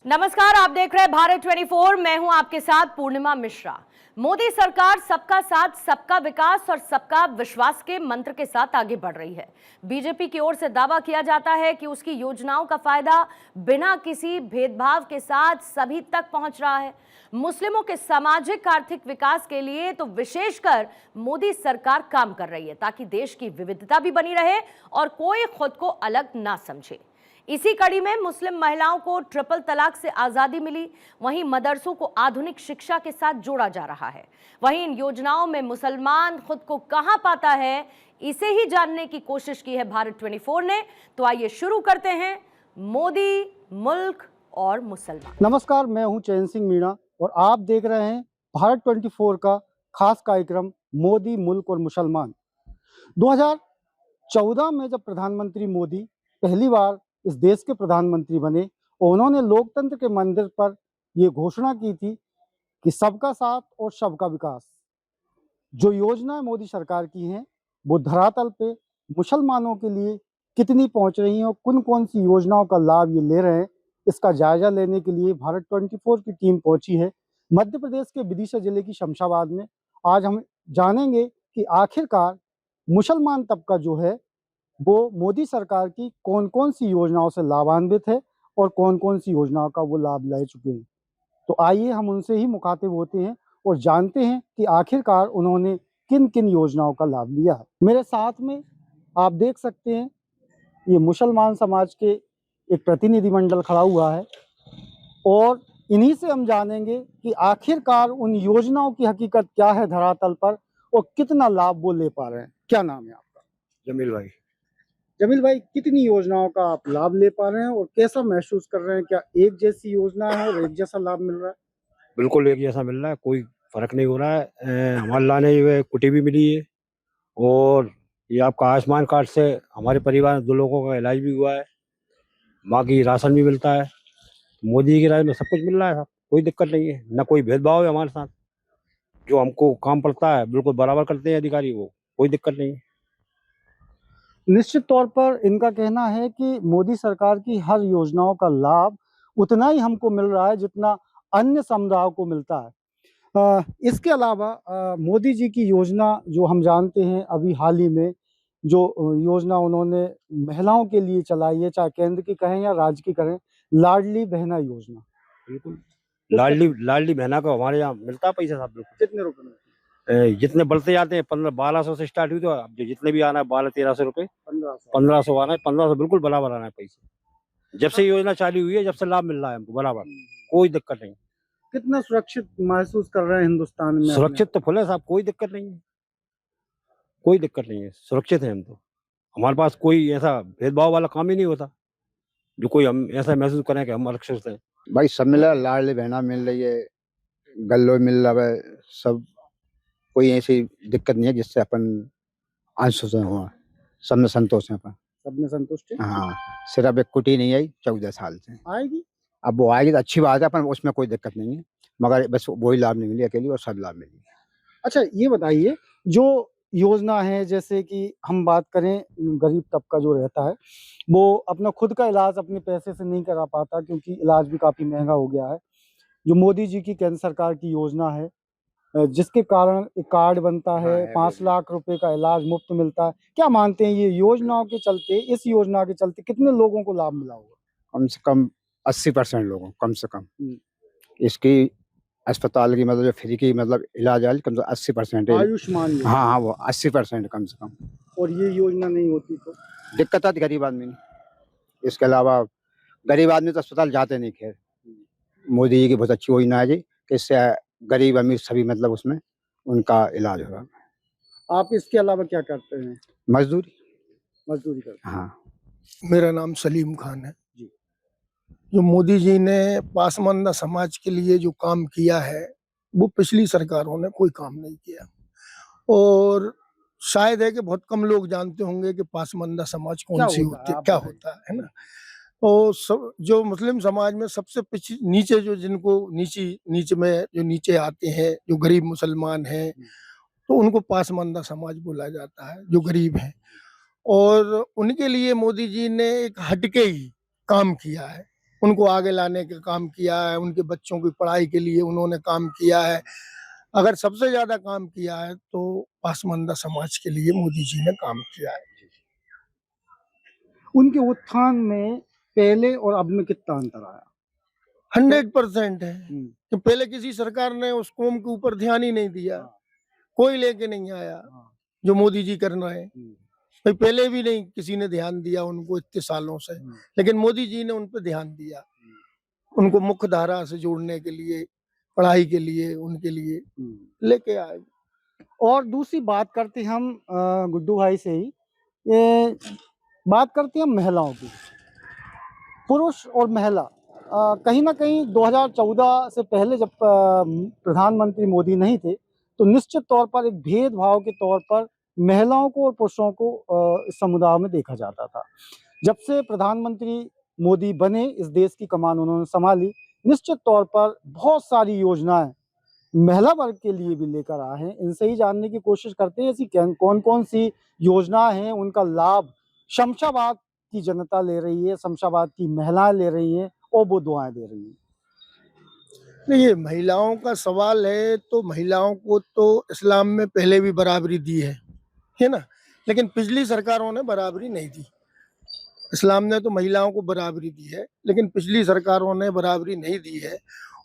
नमस्कार, आप देख रहे हैं भारत 24। मैं हूं आपके साथ पूर्णिमा मिश्रा। मोदी सरकार सबका साथ, सबका विकास और सबका विश्वास के मंत्र के साथ आगे बढ़ रही है। बीजेपी की ओर से दावा किया जाता है कि उसकी योजनाओं का फायदा बिना किसी भेदभाव के साथ सभी तक पहुंच रहा है। मुस्लिमों के सामाजिक आर्थिक विकास के लिए तो विशेषकर मोदी सरकार काम कर रही है, ताकि देश की विविधता भी बनी रहे और कोई खुद को अलग ना समझे। इसी कड़ी में मुस्लिम महिलाओं को ट्रिपल तलाक से आजादी मिली, वहीं मदरसों को आधुनिक शिक्षा के साथ जोड़ा जा रहा है। वहीं इन योजनाओं में मुसलमान खुद को कहां पाता है, इसे ही जानने की कोशिश की है भारत 24 ने। तो आइए शुरू करते हैं मोदी, मुल्क और मुसलमान। नमस्कार, मैं हूं चैन सिंह मीणा और आप देख रहे हैं भारत 24 का खास कार्यक्रम मोदी, मुल्क और मुसलमान। 2014 में जब प्रधानमंत्री मोदी पहली बार इस देश के प्रधानमंत्री बने और उन्होंने लोकतंत्र के मंदिर पर ये घोषणा की थी कि सबका साथ और सबका विकास। जो योजनाएं मोदी सरकार की हैं वो धरातल पे मुसलमानों के लिए कितनी पहुंच रही हैं और कौन कौन सी योजनाओं का लाभ ये ले रहे हैं, इसका जायजा लेने के लिए भारत 24 की टीम पहुंची है मध्य प्रदेश के विदिशा जिले की शमशाबाद में। आज हम जानेंगे कि आखिरकार मुसलमान तबका जो है वो मोदी सरकार की कौन कौन सी योजनाओं से लाभान्वित है और कौन कौन सी योजनाओं का वो लाभ ले चुके हैं। तो आइए हम उनसे ही मुखातिब होते हैं और जानते हैं कि आखिरकार उन्होंने किन किन योजनाओं का लाभ लिया है। मेरे साथ में आप देख सकते हैं ये मुसलमान समाज के एक प्रतिनिधिमंडल खड़ा हुआ है और इन्हीं से हम जानेंगे कि आखिरकार उन योजनाओं की हकीकत क्या है धरातल पर और कितना लाभ वो ले पा रहे हैं। क्या नाम है आपका? जमील भाई। जमील भाई, कितनी योजनाओं का आप लाभ ले पा रहे हैं और कैसा महसूस कर रहे हैं? क्या एक जैसी योजना है और एक जैसा लाभ मिल रहा है? बिल्कुल एक जैसा मिल रहा है, कोई फर्क नहीं हो रहा है। हमारे लाने ये कुटी भी मिली है और ये आपका आयुष्मान कार्ड से हमारे परिवार में 2 लोगों का इलाज भी हुआ है। बाकी राशन भी मिलता है। मोदी की राज में सब कुछ मिल रहा है साहब, कोई दिक्कत नहीं है, ना कोई भेदभाव है हमारे साथ। जो हमको काम पड़ता है बिल्कुल बराबर करते हैं अधिकारी, वो कोई दिक्कत नहीं है। निश्चित तौर पर इनका कहना है कि मोदी सरकार की हर योजनाओं का लाभ उतना ही हमको मिल रहा है जितना अन्य समुदायों को मिलता है। इसके अलावा मोदी जी की योजना जो हम जानते हैं, अभी हाल ही में जो योजना उन्होंने महिलाओं के लिए चलाई है, चाहे केंद्र की कहें या राज्य की कहें, लाडली बहना योजना। बिल्कुल लाडली लाडली बहना को हमारे यहाँ मिलता है पैसा साहब। बिल्कुल कितने रुपए में? जितने बढ़ते जाते हैं 1500-1200 से स्टार्ट हुई, तो अब जितने भी आना है 1200-1300 रुपए, 1500। 1500 आना है, 1500 बिल्कुल बराबर आना है पैसे। जब से योजना चालू हुई है, जब से लाभ मिल रहा है हमको बराबर, कोई दिक्कत नहीं। कितना सुरक्षित महसूस कर रहे हैं हिंदुस्तान में? सुरक्षित तो फुल है साहब, कोई दिक्कत नहीं है, कोई दिक्कत नहीं है, सुरक्षित है हम तो। हमारे पास कोई ऐसा भेदभाव वाला काम ही नहीं होता जो कोई हम ऐसा महसूस करें कि हम सुरक्षित हैं। भाई सब मिला, लाडली बहना मिल रही है, गल्लो मिल रहा है, सब कोई ऐसी दिक्कत नहीं है जिससे अपन अंशुष हुआ, सब में संतोष है अपन। सब में संतुष्ट है? हाँ, सिर्फ एक कुटी नहीं आई 14 साल से। आएगी? अब वो आएगी तो अच्छी बात है, अपन उसमें कोई दिक्कत नहीं है, मगर बस वही लाभ नहीं मिली अकेली और सब लाभ मिली। अच्छा, ये बताइए, जो योजना है, जैसे कि हम बात करें गरीब तबका जो रहता है वो अपना खुद का इलाज अपने पैसे से नहीं करा पाता क्योंकि इलाज भी काफी महंगा हो गया है। जो मोदी जी की केंद्र सरकार की योजना है जिसके कारण एक कार्ड बनता है, 5 लाख रुपए का इलाज मुफ्त मिलता है। क्या मानते हैं ये योजनाओं के चलते, इस योजना के चलते कितने लोगों को लाभ मिला होगा? कम से कम 80% लोगों, कम से कम इसकी अस्पताल की मतलब जो फ्री की मतलब इलाज है, कम से 80% आयुष्मान योजना। हाँ हाँ, वो 80% कम से कम। और ये योजना नहीं होती तो दिक्कत आती गरीब आदमी ने। इसके अलावा गरीब आदमी तो अस्पताल जाते नहीं। खैर मोदी जी की बहुत अच्छी योजना है जी कि इससे गरीब अमीर सभी मतलब उसमें उनका इलाज होगा। आप इसके अलावा क्या करते हैं? मजदूरी मजदूरी करते हैं। हाँ। मेरा नाम सलीम खान है जी। जो मोदी जी ने पासमानदा समाज के लिए जो काम किया है वो पिछली सरकारों ने कोई काम नहीं किया, और शायद है कि बहुत कम लोग जानते होंगे कि पासमानदा समाज कौन सी होती है, क्या होता है ना। और सब जो मुस्लिम समाज में सबसे नीचे जो जिनको नीचे में जो नीचे आते हैं, जो गरीब मुसलमान हैं, तो उनको पासमानदा समाज बोला जाता है, जो गरीब हैं। और उनके लिए मोदी जी ने एक हटके ही काम किया है। उनको आगे लाने का काम किया है, उनके बच्चों की पढ़ाई के लिए उन्होंने काम किया है। अगर सबसे ज्यादा काम किया है तो पासमानदा समाज के लिए मोदी जी ने काम किया है। उनके उत्थान में पहले और अब में कितना अंतर आया? 100% है हम्म, कि पहले किसी सरकार ने उस कौम के ऊपर ध्यान ही नहीं दिया, हाँ, कोई लेके नहीं आया हाँ, जो मोदी जी कर रहे हैं। हम्म, भाई पहले भी नहीं किसी ने ध्यान दिया उनको इतने सालों से, लेकिन मोदी जी ने उन पर ध्यान दिया, उनको मुख्य धारा से जोड़ने के लिए, पढ़ाई के लिए, उनके लिए लेके आए। और दूसरी बात करते हम गुड्डू भाई से ही, ये बात करते हैं महिलाओं की। पुरुष और महिला कहीं ना कहीं 2014 से पहले जब प्रधानमंत्री मोदी नहीं थे तो निश्चित तौर पर एक भेदभाव के तौर पर महिलाओं को और पुरुषों को इस समुदाय में देखा जाता था। जब से प्रधानमंत्री मोदी बने, इस देश की कमान उन्होंने संभाली, निश्चित तौर पर बहुत सारी योजनाएं महिला वर्ग के लिए भी लेकर आए हैं। इनसे ही जानने की कोशिश करते हैं ऐसी कौन कौन सी योजना हैं, उनका लाभ शमशाबाद की जनता ले रही है, शमशाबाद की महिलाएं ले रही हैं और वो दुआएं दे रही हैं। देखिए, महिलाओं का सवाल है तो महिलाओं को तो इस्लाम में पहले भी बराबरी दी है ना? लेकिन पिछली सरकारों ने बराबरी नहीं दी। इस्लाम ने तो महिलाओं को बराबरी दी है, लेकिन पिछली सरकारों ने बराबरी नहीं दी है।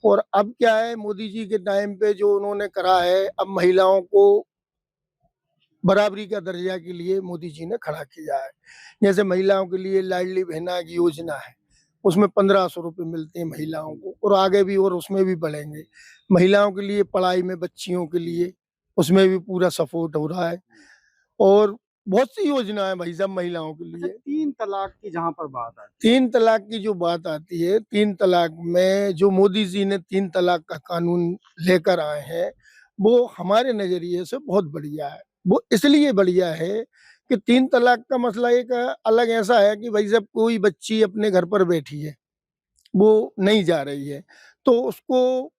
और अब क्या है, मोदी जी के टाइम पे जो उन्होंने करा है, अब महिलाओं को बराबरी का दर्जा के लिए मोदी जी ने खड़ा किया है। जैसे महिलाओं के लिए लाडली बहना की योजना है, उसमें 1500 रुपये मिलते हैं महिलाओं को, और आगे भी और उसमें भी बढ़ेंगे। महिलाओं के लिए पढ़ाई में, बच्चियों के लिए, उसमें भी पूरा सपोर्ट हो रहा है। और बहुत सी योजना है भाई साहब महिलाओं के लिए। 3 तलाक की जहां पर बात आती 3 तलाक की जो बात आती है, 3 तलाक में जो मोदी जी ने 3 तलाक का कानून लेकर आए हैं, वो हमारे नजरिए से बहुत बढ़िया है। वो इसलिए बढ़िया है कि 3 तलाक का मसला एक अलग ऐसा है कि भाई साहब कोई बच्ची अपने घर पर बैठी है, वो नहीं जा रही है, तो उसको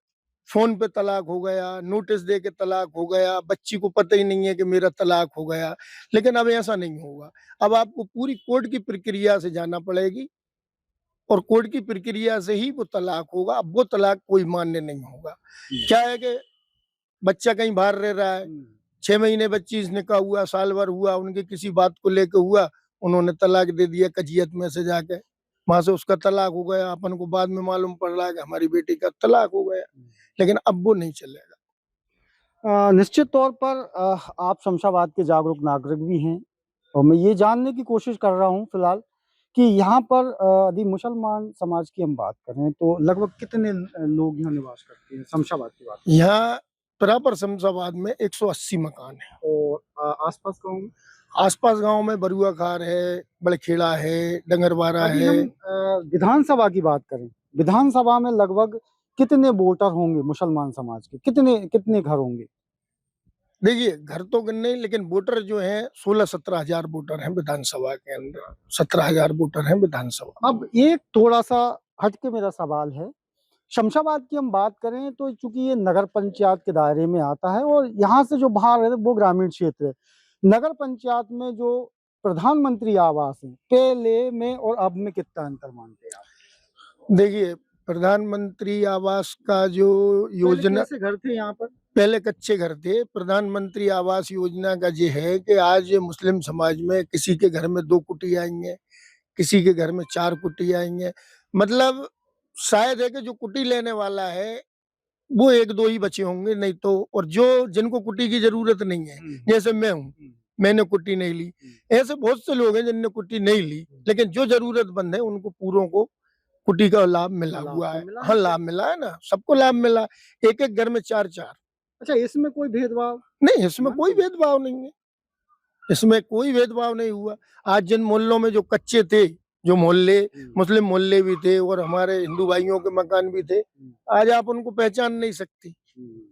फोन पे तलाक हो गया, नोटिस दे के तलाक हो गया, बच्ची को पता ही नहीं है कि मेरा तलाक हो गया। लेकिन अब ऐसा नहीं होगा, अब आपको पूरी कोर्ट की प्रक्रिया से जाना पड़ेगी और कोर्ट की प्रक्रिया से ही वो तलाक होगा। अब वो तलाक कोई मान्य नहीं होगा। क्या है कि बच्चा कहीं बाहर रह रहा है, 6 महीने बच्ची से निकाह हुआ, साल भर हुआ, उनके किसी बात को लेकर हुआ, उन्होंने तलाक दे दिया कजियत में से जाके, वहां से उसका तलाक हो गया। अपन को बाद में मालूम पड़ रहा है कि हमारी बेटी का तलाक हो गया। लेकिन अब वो नहीं चलेगा। निश्चित तौर पर आप शमशाबाद के जागरूक नागरिक भी हैं और मैं ये जानने की कोशिश कर रहा हूँ फिलहाल कि यहाँ पर यदि मुसलमान समाज की हम बात करें तो लगभग कितने लोग यहाँ निवास करते हैं? शमशाबाद की बात यहाँ प्रॉपर शमशाबाद में 180 मकान है। और आसपास गाँव में? आसपास गांव में बरुआ खार है, बड़खेड़ा है, डंगरवारा यदि है। हम विधानसभा की बात करें, विधानसभा में लगभग कितने वोटर होंगे मुसलमान समाज के? कितने कितने घर होंगे? देखिए, घर तो नहीं, लेकिन वोटर जो है 16-17 हजार वोटर हैं विधानसभा के अंदर। 17 हजार वोटर हैं विधानसभा। अब एक थोड़ा सा हटके मेरा सवाल है, शमशाबाद की हम बात करें तो चूंकि ये नगर पंचायत के दायरे में आता है और यहाँ से जो बाहर है वो ग्रामीण क्षेत्र है। नगर पंचायत में जो प्रधानमंत्री आवास है, पहले में और अब में कितना अंतर मानते हैं आप? देखिए, प्रधानमंत्री आवास का जो योजना, कैसे घर थे यहाँ पर? पहले कच्चे घर थे। प्रधानमंत्री आवास योजना का ये है कि आज मुस्लिम समाज में किसी के घर में 2 कुटी आएंगे, किसी के घर में 4 कुटी आएंगे। मतलब शायद है कि जो कुटी लेने वाला है वो 1-2 ही बचे होंगे, नहीं तो, और जो जिनको कुटी की जरूरत नहीं है, जैसे मैं हूँ, मैंने कुटी नहीं ली। ऐसे बहुत से लोग हैं जिनने कुटी नहीं ली, लेकिन जो जरूरतमंद है उनको पूरों को कुटी का लाभ मिला हुआ है। हाँ, लाभ मिला है ना, सबको लाभ मिला। एक-एक घर में 4-4। अच्छा, इसमें कोई भेदभाव नहीं, इसमें कोई भेदभाव नहीं है, इसमें कोई भेदभाव नहीं हुआ। आज जिन मोहल्लों में जो कच्चे थे, जो मोहल्ले मुस्लिम मोहल्ले भी थे और हमारे हिंदू भाइयों के मकान भी थे, आज आप उनको पहचान नहीं सकती।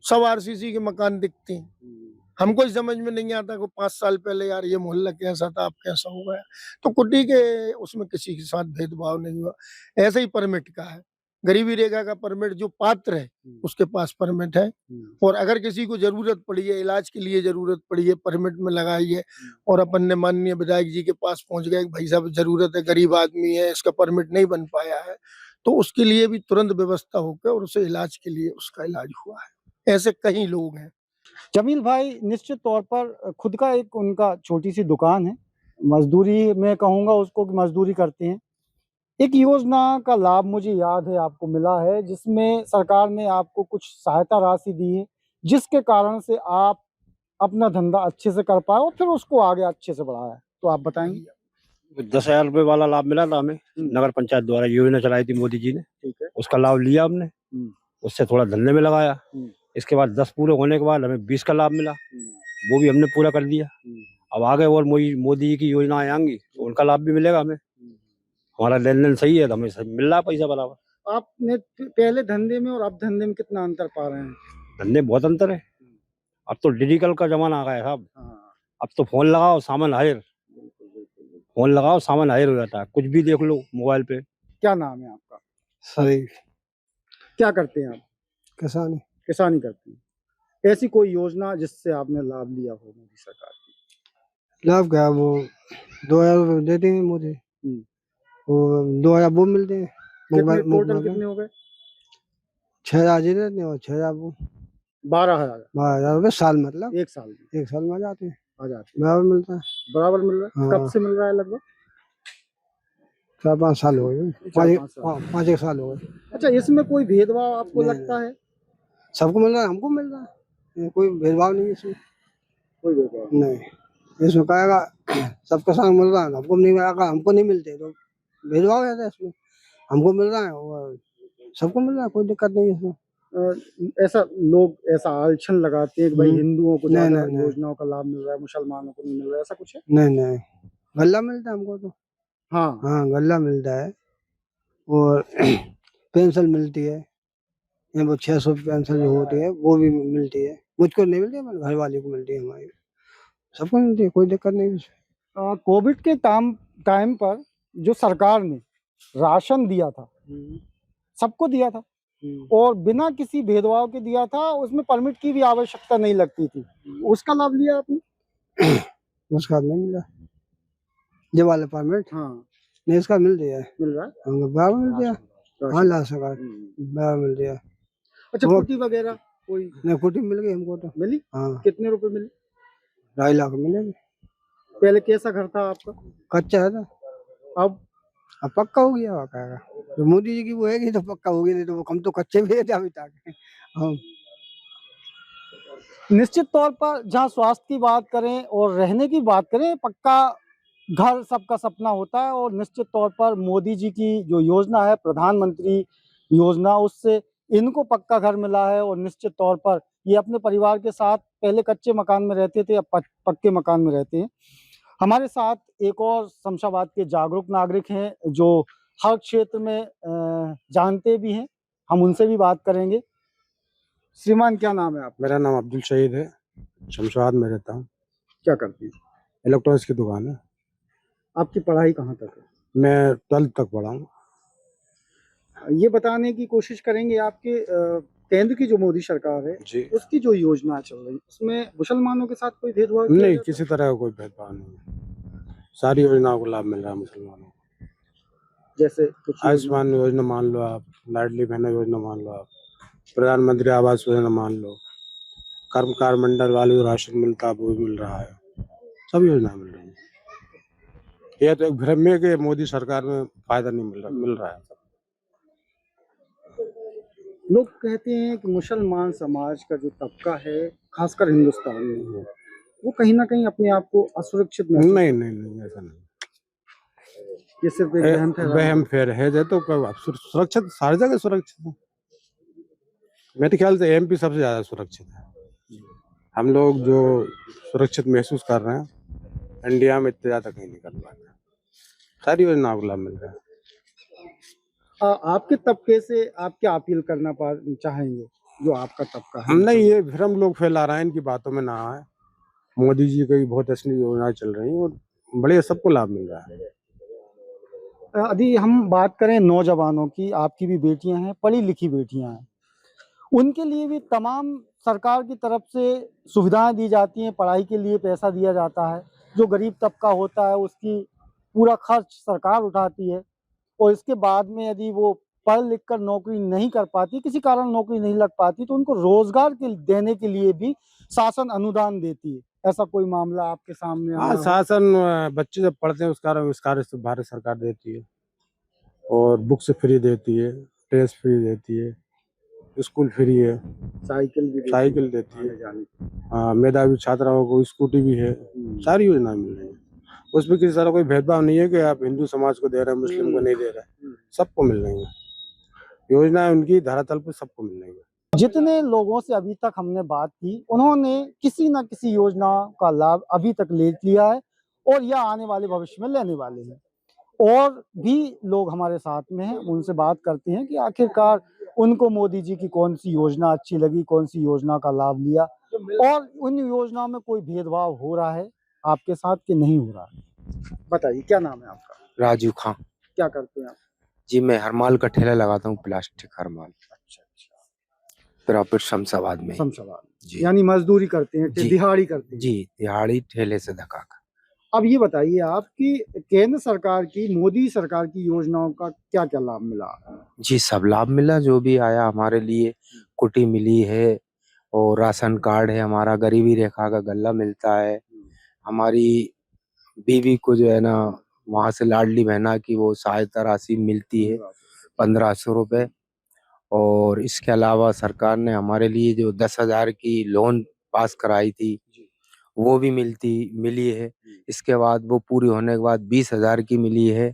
सब आरसीसी के मकान दिखते हैं। हमको ही समझ में नहीं आता कि 5 साल पहले यार ये मोहल्ला कैसा था, अब कैसा हो गया। तो कुटी के उसमें किसी के साथ भेदभाव नहीं हुआ। ऐसे ही परमिट का है, गरीबी रेखा का परमिट जो पात्र है उसके पास परमिट है, और अगर किसी को जरूरत पड़ी है, इलाज के लिए जरूरत पड़ी है, परमिट में लगाई है, और अपन ने माननीय विधायक जी के पास पहुंच गए, भाई साहब जरूरत है, गरीब आदमी है, इसका परमिट नहीं बन पाया है, तो उसके लिए भी तुरंत व्यवस्था होकर और उसे इलाज के लिए उसका इलाज हुआ है। ऐसे कई लोग हैं। जमील भाई निश्चित तौर पर खुद का एक उनका छोटी सी दुकान है, मजदूरी मैं कहूँगा उसको कि मजदूरी करते हैं। एक योजना का लाभ मुझे याद है आपको मिला है, जिसमें सरकार ने आपको कुछ सहायता राशि दी है, जिसके कारण से आप अपना धंधा अच्छे से कर पाए और फिर उसको आगे अच्छे से बढ़ाया। तो आप बताएंगे? 10,000 रुपये वाला लाभ मिला था हमें, नगर पंचायत द्वारा योजना चलाई थी मोदी जी ने, ठीक है। उसका लाभ लिया हमने, उससे थोड़ा धंधे में लगाया। इसके बाद 10 पूरे होने के बाद हमें 20 का लाभ मिला, वो भी हमने पूरा कर दिया। अब आगे और मोदी जी की योजनाएं आएंगी तो उनका लाभ भी मिलेगा हमें। हमारा लेन देन सही है तो हमें मिल रहा है पैसा बराबर। आपने पहले धंधे में और अब धंधे में कितना अंतर पा रहे हैं? धंधे बहुत अंतर है, अब तो डिजिटल का जमाना आ गया है साहब। हाँ, अब तो फोन लगाओ सामान हाजिर, फोन लगाओ सामान हाजिर हो जाता है, कुछ भी देख लो मोबाइल पे। क्या नाम है आपका? सही क्या करते हैं आप? किसान किसानी करते हैं। ऐसी कोई योजना जिससे आपने लाभ लिया हो मोदी सरकार की? लाभ क्या, वो 2,000 रुपये देते हैं मोदी, वो 2,000 वो मिलते हैं। कितने टोटल कितने हो गए? 6,000 जी देते हैं और 6,000 वो 12,000 12,000 रुपये साल, मतलब एक साल में एक साल में आ जाते हैं, आ जाते हैं। बराबर मिलता है। बराबर मिल रहा है? हाँ। कब से मिल रहा है लगभग? 4-5 साल हो गए, 4-5 साल। 5-1 साल हो गए। अच्छा, इसमें कोई भेदभाव आपको नहीं, लगता है? सबको मिल रहा है, हमको मिल रहा है, कोई भेदभाव नहीं है इसमें। कोई भेदभाव नहीं, इसमें कहेगा सबके साथ मिल रहा है, हमको नहीं मिला, हमको नहीं मिलते तो भेदभाव है इसमें। हमको मिल रहा है और सबको मिल रहा है, कोई दिक्कत नहीं है इसमें। ऐसा लोग ऐसा आलछन लगाते हैं कि भाई हिंदुओं को नहीं, ज्यादा नहीं। योजनाओं का लाभ मिल रहा है, मुसलमानों को नहीं मिल रहा है, ऐसा कुछ है? नहीं, गल्ला मिलता है हमको तो। हाँ, गल्ला मिलता है और पेंशन मिलती है, ये वो 600 पेंशन जो होती है वो भी मिलती है। मुझको नहीं मिलती है, मेरे घर वाले को मिलती है, हमारी सबको मिलती है, कोई दिक्कत नहीं है। कोविड के टाइम पर जो सरकार ने राशन दिया था, सबको दिया था और बिना किसी भेदभाव के दिया था, उसमें परमिट की भी आवश्यकता नहीं लगती थी। उसका लाभ लिया आपने? उसका नहीं मिला, ये वाला परमिट। हाँ, नहीं, इसका मिल गया है, मिल रहा है। हमको बराबर मिल गया। हाँ, ला सका बराबर मिल गया। अच्छा, वो- कुटी वगैरह कोई नहीं, कुटी मिल गई हमको तो। मिली? हाँ, कितने रुपए मिले? 2.5 लाख मिलेगी। पहले कैसा घर था आपका? कच्चा है था, अब अब पक्का हो गया कहेगा। तो मोदी जी की वो है तो पक्का हो गया, नहीं तो वो हम तो कच्चे भी थे अभी तक। हम निश्चित तौर पर जहाँ स्वास्थ्य की बात करें और रहने की बात करें, पक्का घर सबका सपना होता है और निश्चित तौर पर मोदी जी की जो योजना है, प्रधानमंत्री योजना, उससे इनको पक्का घर मिला है और निश्चित तौर पर ये अपने परिवार के साथ पहले कच्चे मकान में रहते थे, अब पक्के मकान में रहते हैं। हमारे साथ एक और शमशाबाद के जागरूक नागरिक हैं जो हर क्षेत्र में जानते भी हैं, हम उनसे भी बात करेंगे। श्रीमान, क्या नाम है आपका? मेरा नाम अब्दुल शहीद है, शमशाबाद में रहता हूँ। क्या करते हैं? इलेक्ट्रॉनिक्स की दुकान है। आपकी पढ़ाई कहाँ तक है? मैं 12th तक पढ़ा हूँ। ये बताने की कोशिश करेंगे आपके केंद्र की जो मोदी सरकार है जी, उसकी जो योजना चल रही है उसमें मुसलमानों के साथ कोई भेदभाव किया नहीं, जाता है? किसी तरह का कोई भेदभाव नहीं है, सारी योजनाओं को लाभ मिल रहा है मुसलमानों को। जैसे कुछ आयुष्मान योजना मान लो आप, लाडली बहना योजना मान लो आप, प्रधानमंत्री आवास योजना मान लो, कर्मकार मंडल वाले जो राशन मिलता है वो भी मिल रहा है, सब योजना मिल रही है। यह तो एक भ्रम है कि मोदी सरकार में फायदा नहीं मिल रहा है। लोग कहते हैं कि मुसलमान समाज का जो तबका है, खासकर हिंदुस्तान में, वो कहीं ना कहीं अपने आप को असुरक्षित महसूस नहीं, ऐसा नहीं। ये सिर्फ एक वहम फैला है। वहम फेर है जे तो सुरक्षित सारी जगह सुरक्षित है। मेरे ख्याल से एमपी सबसे ज्यादा सुरक्षित है। हम लोग जो सुरक्षित महसूस कर रहे हैं इंडिया में इतने ज्यादा कहीं नहीं कर पाते। सारी योजनाओं को लाभ मिल रहा है। आपके तबके से आप क्या अपील करना चाहेंगे, जो आपका तबका है? हम नहीं, ये भ्रम लोग फैला रहे हैं, इनकी बातों में ना आए। मोदी जी की बहुत असली योजनाएं चल रही हैं और बड़े सबको लाभ मिल रहा है। यदि हम बात करें नौजवानों की, आपकी भी बेटियां हैं, पढ़ी लिखी बेटियां हैं, उनके लिए भी तमाम सरकार की तरफ से सुविधाएं दी जाती हैं, पढ़ाई के लिए पैसा दिया जाता है। जो गरीब तबका होता है उसकी पूरा खर्च सरकार उठाती है और इसके बाद में यदि वो पढ़ लिख कर नौकरी नहीं कर पाती, किसी कारण नौकरी नहीं लग पाती, तो उनको रोजगार के देने के लिए भी शासन अनुदान देती है। ऐसा कोई मामला आपके सामने आया हाँ, हो? शासन बच्चे जब पढ़ते हैं उसका से भारत सरकार देती है, और बुक्स फ्री देती है, ड्रेस फ्री देती है, स्कूल फ्री है, साइकिल भी देती है साइकिल देती आने है। जाने की। हाँ, मेधावी छात्राओं को स्कूटी भी है, सारी योजनाएं मिल रही है। उसमें किसी तरह कोई भेदभाव नहीं है कि आप हिंदू समाज को दे रहे हैं, मुस्लिम को नहीं दे रहे हैं, सबको मिल रही है योजनाएं। उनकी धरातल पर सबको मिल रही है। जितने लोगों से अभी तक हमने बात की, उन्होंने किसी न किसी योजना का लाभ अभी तक ले लिया है और या आने वाले भविष्य में लेने वाले हैं। और भी लोग हमारे साथ में हैं, उनसे बात करते हैं कि आखिरकार उनको मोदी जी की कौन सी योजना अच्छी लगी, कौन सी योजना का लाभ लिया और उन योजनाओं में कोई भेदभाव हो रहा है आपके साथ कि नहीं हो रहा है। बताइए, क्या नाम है आपका? राजू खां। क्या करते हैं आप? जी, मैं हरमाल का ठेला लगाता हूँ, प्लास्टिक हरमाल। अच्छा अच्छा, प्रॉपर शमशाबाद में। शमशाबाद। जी यानी मजदूरी करते हैं, जी। दिहाड़ी करते हैं। जी, दिहाड़ी ठेले से धक्का। अब ये बताइए आप कि केंद्र सरकार की, मोदी सरकार की योजनाओं का क्या क्या लाभ मिला? जी, सब लाभ मिला, जो भी आया हमारे लिए। कुटी मिली है और राशन कार्ड है हमारा, गरीबी रेखा का गल्ला मिलता है। हमारी बीवी को जो है ना, वहाँ से लाडली बहना की वो सहायता राशि मिलती है 1500 रुपए। और इसके अलावा सरकार ने हमारे लिए जो 10,000 की लोन पास कराई थी, वो भी मिली है। इसके बाद वो पूरी होने के बाद 20,000 की मिली है।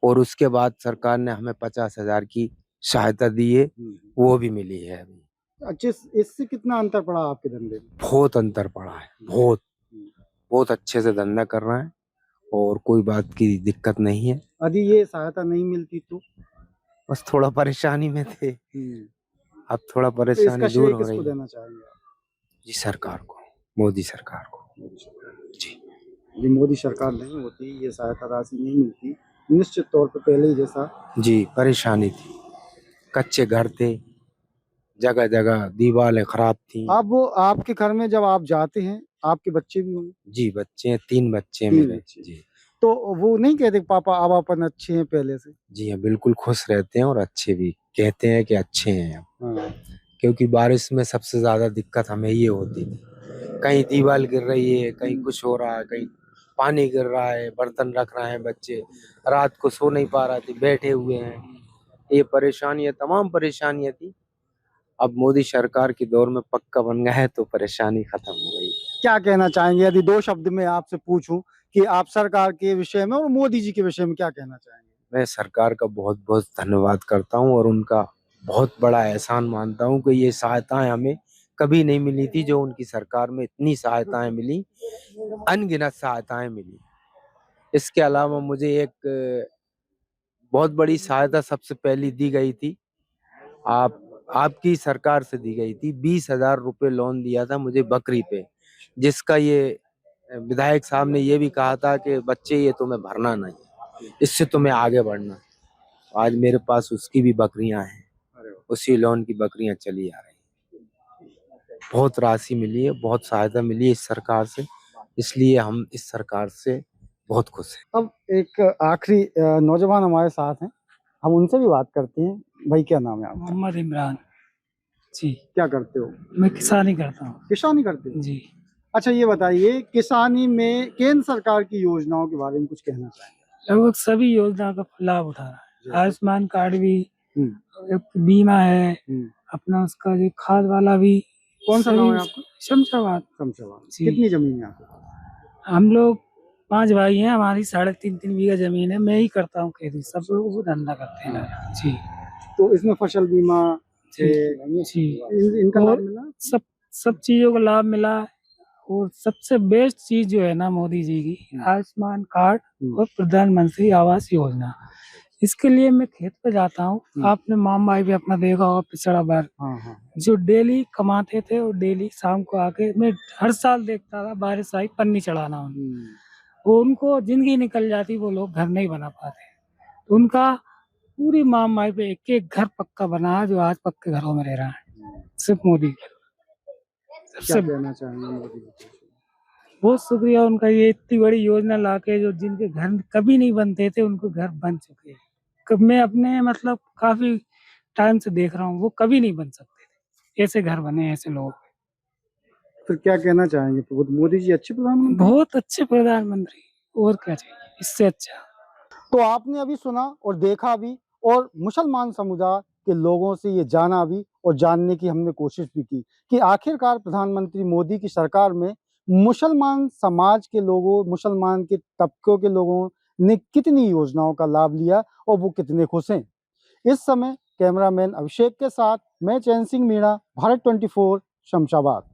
और उसके बाद सरकार ने हमें 50,000 की सहायता दी है, वो भी मिली है अभी। अच्छा, इससे कितना अंतर पड़ा आपके धंधे में? बहुत अंतर पड़ा है, बहुत अच्छे से धंधा कर रहे हैं और कोई बात की दिक्कत नहीं है। यदि ये सहायता नहीं मिलती तो? बस थोड़ा परेशानी में थे, अब थोड़ा तो परेशानी इसका दूर श्रेय हो किसको रही है। देना चाहेंगे आप? जी, सरकार को, मोदी सरकार को। जी, यदि मोदी सरकार नहीं होती, ये सहायता राशि नहीं मिलती, निश्चित तौर पर पहले ही जैसा जी परेशानी थी, कच्चे घर थे, जगह जगह दीवारें खराब थी। अब वो आपके घर में जब आप जाते हैं, आपके बच्चे भी होंगे? जी, बच्चे हैं, 3 बच्चे हैं 3 मेरे। बच्चे। जी तो वो नहीं कहते पापा अब अपन अच्छे हैं पहले से? जी हाँ, बिल्कुल खुश रहते हैं और अच्छे भी कहते हैं कि अच्छे हैं अब। हाँ। क्योंकि बारिश में सबसे ज्यादा दिक्कत हमें ये होती थी, कहीं दीवार गिर रही है, कहीं कुछ हो रहा है, कहीं पानी गिर रहा है, बर्तन रख रहे हैं बच्चे, रात को सो नहीं पा रहे थे, बैठे हुए हैं। ये परेशानियां, तमाम परेशानियां थी। अब मोदी सरकार के दौर में पक्का बन गया है तो परेशानी खत्म हो गई। क्या कहना चाहेंगे यदि 2 शब्द में आपसे पूछूं कि आप सरकार के विषय में और मोदी जी के विषय में क्या कहना चाहेंगे? मैं सरकार का बहुत बहुत धन्यवाद करता हूं और उनका बहुत बड़ा एहसान मानता हूं कि ये सहायताएं हमें कभी नहीं मिली थी, जो उनकी सरकार में इतनी सहायताएं मिली, अनगिनत सहायताएं मिली। इसके अलावा मुझे एक बहुत बड़ी सहायता सबसे पहली दी गई थी, आपकी सरकार से दी गई थी। 20,000 रुपये लोन दिया था मुझे बकरी पे, जिसका ये विधायक साहब ने ये भी कहा था कि बच्चे ये तुम्हें भरना नहीं, इससे तुम्हें आगे बढ़ना। आज मेरे पास उसकी भी बकरियां हैं, उसी लोन की बकरियां चली आ रही हैं। बहुत राशि मिली है, बहुत सहायता मिली है इस सरकार से, इसलिए हम इस सरकार से बहुत खुश हैं। अब एक आखिरी नौजवान हमारे साथ हैं, हम उनसे भी बात करते हैं। भाई, क्या नाम है आपका? मोहम्मद इमरान। जी, क्या करते हो? मैं किसानी करता हूँ। किसानी करते हो? जी, अच्छा, ये बताइए, किसानी में केंद्र सरकार की योजनाओं के बारे में कुछ कहना चाहेंगे? लगभग सभी योजना का लाभ उठा रहा है। जैसे? आयुष्मान कार्ड भी, हम्म, एक बीमा है, हम्म। अपना उसका जो खाद वाला भी। कौन सा सभी गाँव है आपका? शमशाबाद। शमशाबाद। जी। कितनी जमीन है आपको? हम लोग 5 भाई हैं, हमारी 3.5 बीघा जमीन है। मैं ही करता हूँ खेती, सब लोग वो धंधा करते हैं। जी तो इसमें फसल बीमा जी जी, इनका और लाभ मिला? सब चीजों का लाभ मिला। और सबसे बेस्ट चीज जो है ना मोदी जी की, आयुष्मान कार्ड और प्रधानमंत्री आवास योजना। इसके लिए मैं खेत पे जाता हूँ। आपने माम भाई भी अपना देखा होगा पिछड़ा बार, जो डेली कमाते थे और डेली शाम को आके मैं हर साल देखता था, बारिश आई पन्नी चढ़ाना वो उनको जिंदगी निकल जाती, वो लोग घर नहीं बना पाते। तो उनका पूरी माम भाई पे एक एक घर पक्का बना, जो आज पक्के घरों में रह रहा है, सिर्फ मोदी। क्या कहना चाहेंगे मोदी जी? बहुत शुक्रिया उनका, ये इतनी बड़ी योजना लाके, जो जिनके घर कभी नहीं बनते थे उनको घर बन चुके हैं। मैं अपने मतलब काफी टाइम से देख रहा हूँ, वो कभी नहीं बन सकते थे। ऐसे घर बने ऐसे लोग, फिर क्या कहना चाहेंगे? तो मोदी जी अच्छे प्रधानमंत्री? बहुत अच्छे प्रधानमंत्री, और क्या चाहिए इससे अच्छा। तो आपने अभी सुना और देखा भी, और मुसलमान समुदाय के लोगों से ये जाना भी और जानने की हमने कोशिश भी की कि आखिरकार प्रधानमंत्री मोदी की सरकार में मुसलमान समाज के लोगों, मुसलमान के तबकों के लोगों ने कितनी योजनाओं का लाभ लिया और वो कितने खुश हैं। इस समय कैमरामैन अभिषेक के साथ मैं चैन सिंह मीणा, भारत 24 शमशाबाद।